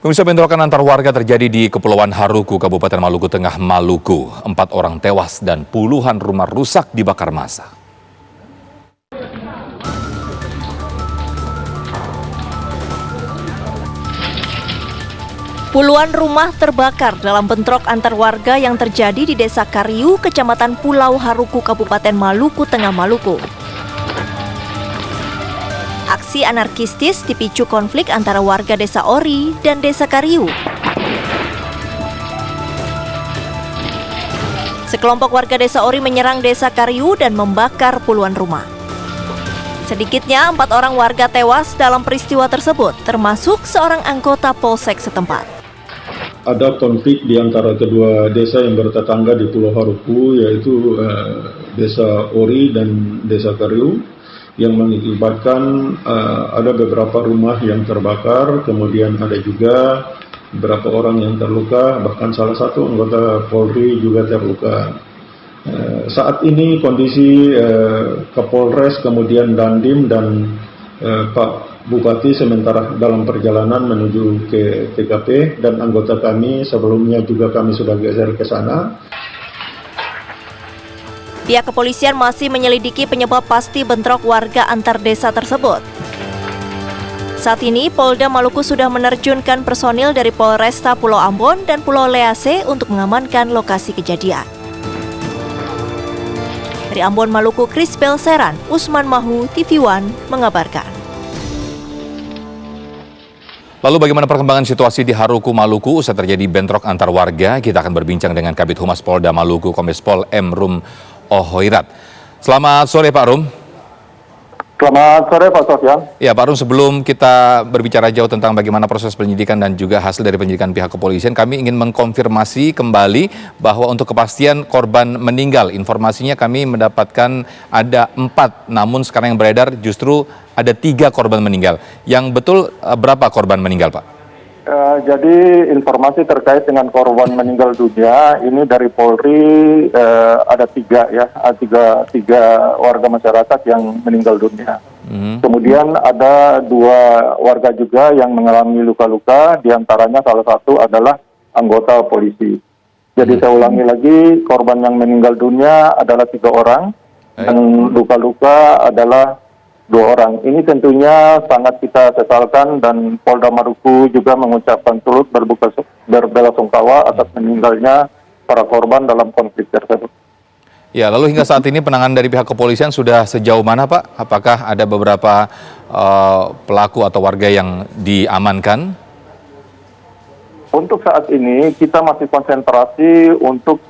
Pemirsa, bentrokan antar warga terjadi di Kepulauan Haruku, Kabupaten Maluku Tengah, Maluku. 4 orang tewas dan puluhan rumah rusak dibakar massa. Puluhan rumah terbakar dalam bentrok antar warga yang terjadi di Desa Kariu, Kecamatan Pulau Haruku, Kabupaten Maluku Tengah, Maluku. Aksi anarkistis dipicu konflik antara warga Desa Ori dan Desa Kariu. Sekelompok warga Desa Ori menyerang Desa Kariu dan membakar puluhan rumah. Sedikitnya 4 orang warga tewas dalam peristiwa tersebut, termasuk seorang anggota Polsek setempat. Ada konflik di antara kedua desa yang bertetangga di Pulau Haruku, yaitu Desa Ori dan Desa Kariu, yang mengakibatkan ada beberapa rumah yang terbakar, kemudian ada juga beberapa orang yang terluka, bahkan salah satu anggota Polri juga terluka. Saat ini kondisi Kapolres, kemudian Dandim dan Pak Bupati sementara dalam perjalanan menuju ke TKP, dan anggota kami sebelumnya juga kami sudah geser ke sana. Pihak kepolisian masih menyelidiki penyebab pasti bentrok warga antar desa tersebut. Saat ini, Polda Maluku sudah menerjunkan personil dari Polresta Pulau Ambon dan Pulau Lease untuk mengamankan lokasi kejadian. Dari Ambon, Maluku, Krispel Seran, Usman Mahu, TV One mengabarkan. Lalu bagaimana perkembangan situasi di Haruku, Maluku usai terjadi bentrok antar warga? Kita akan berbincang dengan Kabid Humas Polda Maluku, Kombes Pol M. Rum Ohoirat. Selamat sore Pak Rum. Selamat sore Pak Sofyan. Ya Pak Rum, sebelum kita berbicara jauh tentang bagaimana proses penyidikan dan juga hasil dari penyidikan pihak kepolisian, kami ingin mengkonfirmasi kembali bahwa untuk kepastian korban meninggal, informasinya kami mendapatkan ada 4, namun sekarang yang beredar justru ada 3 korban meninggal. Yang betul berapa korban meninggal Pak? Jadi informasi terkait dengan korban meninggal dunia ini dari Polri ada 3 ya, tiga warga masyarakat yang meninggal dunia. Kemudian ada 2 warga juga yang mengalami luka-luka, diantaranya salah satu adalah anggota polisi. Jadi saya ulangi lagi, korban yang meninggal dunia adalah 3 orang dan luka-luka adalah 2 orang. Ini tentunya sangat kita sesalkan, dan Polda Maluku juga mengucapkan turut berbelasungkawa atas meninggalnya para korban dalam konflik tersebut. Ya, lalu hingga saat ini penanganan dari pihak kepolisian sudah sejauh mana Pak? Apakah ada beberapa pelaku atau warga yang diamankan? Untuk saat ini kita masih konsentrasi untuk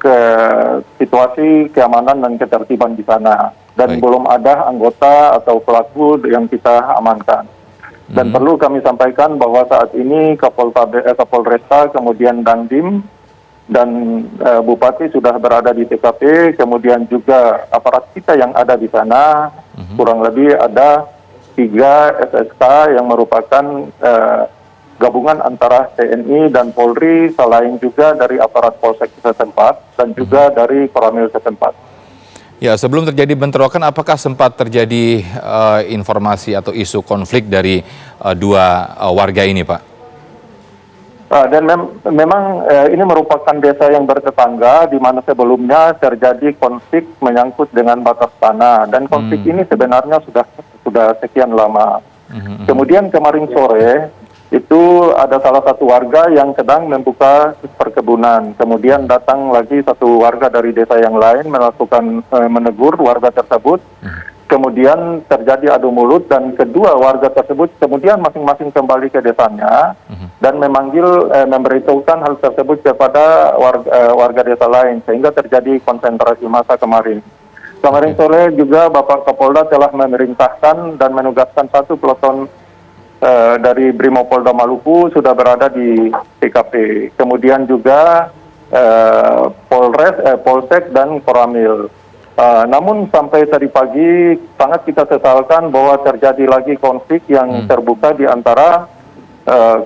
situasi keamanan dan ketertiban di sana. Dan belum ada anggota atau pelaku yang kita amankan. Dan perlu kami sampaikan bahwa saat ini Kapolresta, kemudian Dandim, dan Bupati sudah berada di TKP, kemudian juga aparat kita yang ada di sana, kurang lebih ada 3 SSK yang merupakan gabungan antara TNI dan Polri, selain juga dari aparat Polsek setempat dan juga dari Koramil setempat. Ya, sebelum terjadi bentrokan, apakah sempat terjadi informasi atau isu konflik dari 2 warga ini, Pak? Dan memang ini merupakan desa yang bertetangga, di mana sebelumnya terjadi konflik menyangkut dengan batas tanah, dan konflik ini sebenarnya sudah sekian lama. Kemudian kemarin sore itu ada salah satu warga yang sedang membuka perkebunan. Kemudian datang lagi satu warga dari desa yang lain melakukan menegur warga tersebut. Kemudian terjadi adu mulut, dan kedua warga tersebut kemudian masing-masing kembali ke desanya dan memberitahukan hal tersebut kepada warga desa lain, sehingga terjadi konsentrasi massa kemarin. Kemarin sore juga Bapak Kapolda telah memerintahkan dan menugaskan 1 peleton dari Brimopolda Maluku sudah berada di TKP. Kemudian juga Polsek dan Koramil. Namun sampai tadi pagi sangat kita sesalkan bahwa terjadi lagi konflik yang terbuka di antara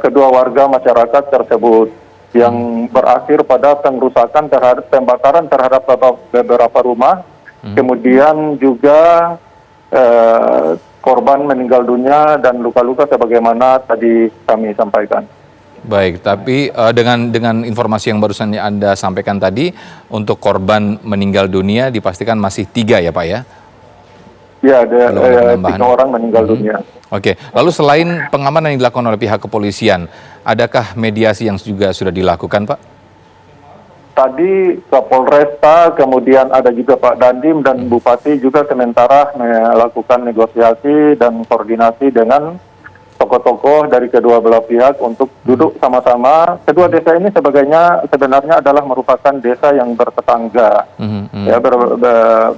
kedua warga masyarakat tersebut, yang berakhir pada pembakaran terhadap beberapa rumah. Kemudian juga korban meninggal dunia dan luka-luka sebagaimana tadi kami sampaikan. Baik, tapi dengan informasi yang barusan Anda sampaikan tadi, untuk korban meninggal dunia dipastikan masih 3 ya Pak ya? Ya, Belum ada penambahan. 3 orang meninggal dunia. Oke, lalu selain pengamanan yang dilakukan oleh pihak kepolisian, adakah mediasi yang juga sudah dilakukan Pak? Tadi Kapolresta, kemudian ada juga Pak Dandim dan Bupati juga sementara melakukan negosiasi dan koordinasi dengan tokoh-tokoh dari kedua belah pihak untuk duduk sama-sama. Kedua desa ini sebenarnya adalah merupakan desa yang bertetangga, ya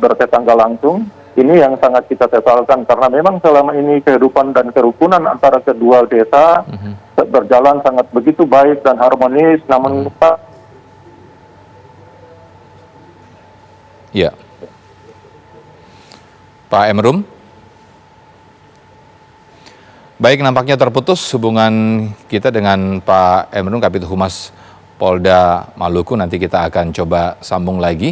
bertetangga langsung. Ini yang sangat kita sesalkan karena memang selama ini kehidupan dan kerukunan antara kedua desa berjalan sangat begitu baik dan harmonis, namun Ya. Pak Emrum? Baik, nampaknya terputus hubungan kita dengan Pak Emrum, Kabid Humas Polda Maluku. Nanti kita akan coba sambung lagi.